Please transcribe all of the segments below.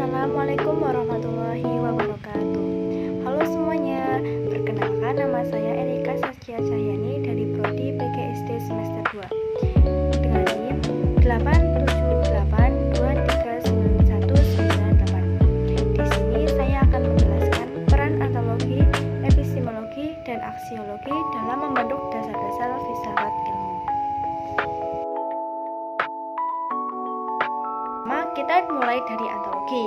Assalamualaikum warahmatullahi wabarakatuh. Halo semuanya, perkenalkan nama saya Erika Saskia Cahyani dari Prodi PGSD semester 2 dengan NIM 878239198. Di sini saya akan menjelaskan peran antologi, epistemologi, dan aksiologi dalam membentuk dasar-dasar filsafat ilmu. Kita mulai dari antologi.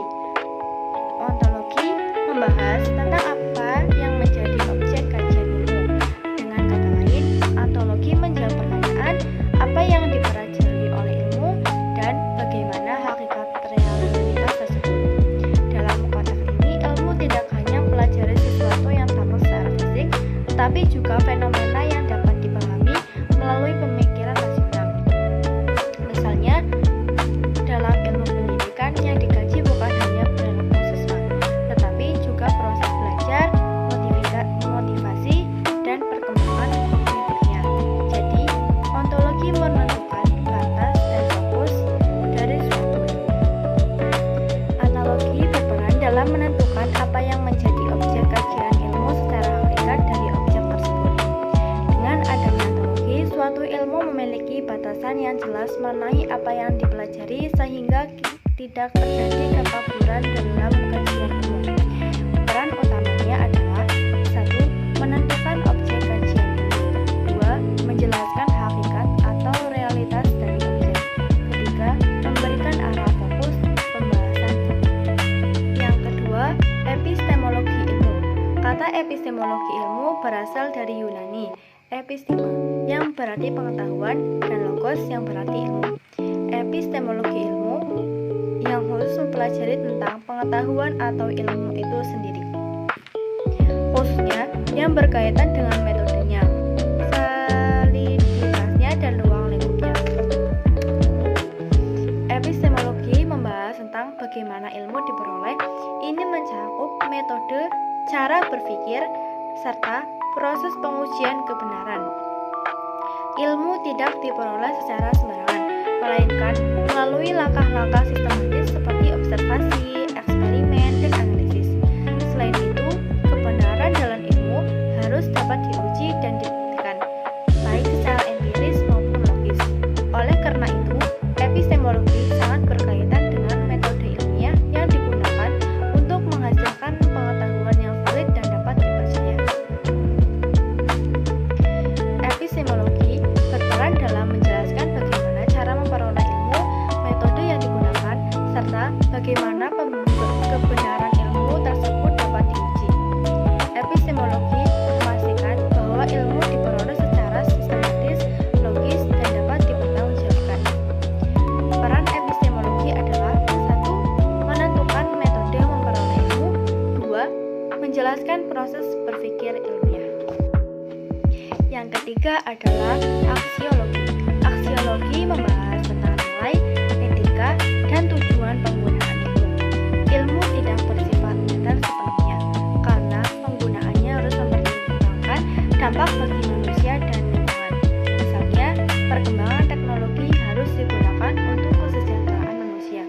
Ontologi membahas tentang apa yang menjadi objek kajian ilmu. Dengan kata lain, ontologi menjawab pertanyaan apa yang dipelajari oleh ilmu dan bagaimana hakikat realitas tersebut. Dalam konteks ini, ilmu tidak hanya mempelajari sesuatu yang tampak secara fisik, tetapi juga fenomena yang dapat dipahami melalui pemikiran rasional. Misalnya, dalam ilmu pendidikan yang dikaji bukan hanya perilaku siswa, tetapi juga proses belajar, motivasi, dan perkembangan kognitifnya. Jadi, ontologi menentukan batas dan fokus dari suatu ilmu. Analogi berperan dalam menentukan apa yang menjadi objek kajian ilmu secara hakikat dari objek tersebut. Dengan adanya analogi, suatu ilmu memiliki batasan yang jelas mengenai apa yang dipelajari sehingga tidak terjadi kekaburan dalam kajian ilmu. Peran utamanya adalah 1. Menentukan objek kajian ilmu, 2. Menjelaskan hakikat atau realitas dari objek, 3. Memberikan arah fokus pembahasan. Yang kedua, epistemologi ilmu. Kata epistemologi ilmu berasal dari Yunani, episteme yang berarti pengetahuan dan logos yang berarti ilmu. Epistemologi ilmu yang khusus mempelajari tentang pengetahuan atau ilmu itu sendiri, khususnya yang berkaitan dengan metodenya, validitasnya, dan ruang lingkupnya. Epistemologi membahas tentang bagaimana ilmu diperoleh. Ini mencakup metode, cara berpikir, serta proses pengujian kebenaran. Ilmu tidak diperoleh secara sembarangan, melainkan melalui langkah-langkah sistematis seperti observasi, eksperimen, dan analisis. Selain itu, kebenaran dalam ilmu harus dapat diuji dan dibuktikan, baik secara empiris maupun logis. Oleh karena itu, epistemologi sangat berkaitan dengan metode ilmiah yang digunakan untuk menghasilkan pengetahuan yang valid dan dapat dipercaya. Epistemologi berperan dalam menjelaskan bagaimana cara memperoleh ilmu, metode yang digunakan, serta bagaimana kebenaran ilmu tersebut dapat diuji. Epistemologi memastikan bahwa ilmu diperoleh secara sistematis, logis, dan dapat dipertanggungjawabkan. Peran epistemologi adalah 1. Menentukan metode memperoleh ilmu, 2. Menjelaskan proses berpikir ilmiah. Yang ketiga adalah aksiologi. Aksiologi membahas tentang nilai, etika, dan tujuan penggunaan ilmu. Ilmu tidak bersifat netar sepenuhnya, karena penggunaannya harus mempertimbangkan dampak bagi manusia dan lingkungan. Misalnya, perkembangan teknologi harus digunakan untuk kesejahteraan manusia,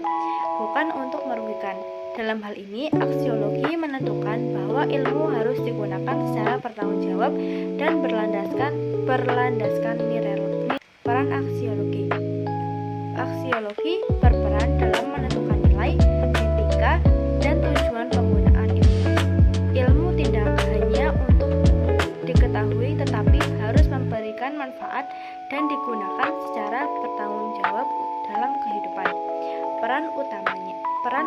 bukan untuk merugikan. Dalam hal ini, aksiologi menentukan bahwa ilmu harus digunakan secara bertanggung jawab dan berlandaskan nilai. Peran aksiologi. Aksiologi berperan dalam menentukan nilai, etika, dan tujuan penggunaan ilmu. Ilmu tidak hanya untuk diketahui, tetapi harus memberikan manfaat dan digunakan secara bertanggung jawab dalam kehidupan. Peran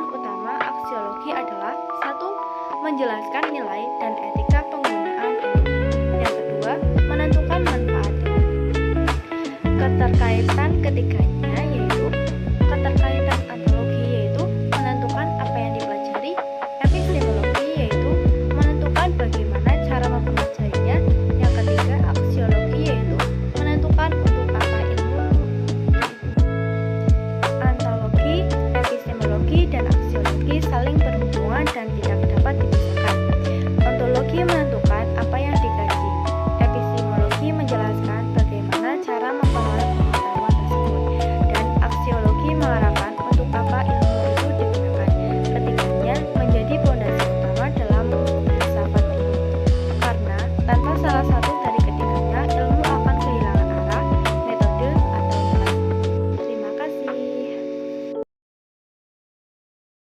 utama aksiologi adalah 1. Menjelaskan nilai dan etika penggunaan ilmu. Yang kedua, menentukan manfaat ilmu. Keterkaitan ketiganya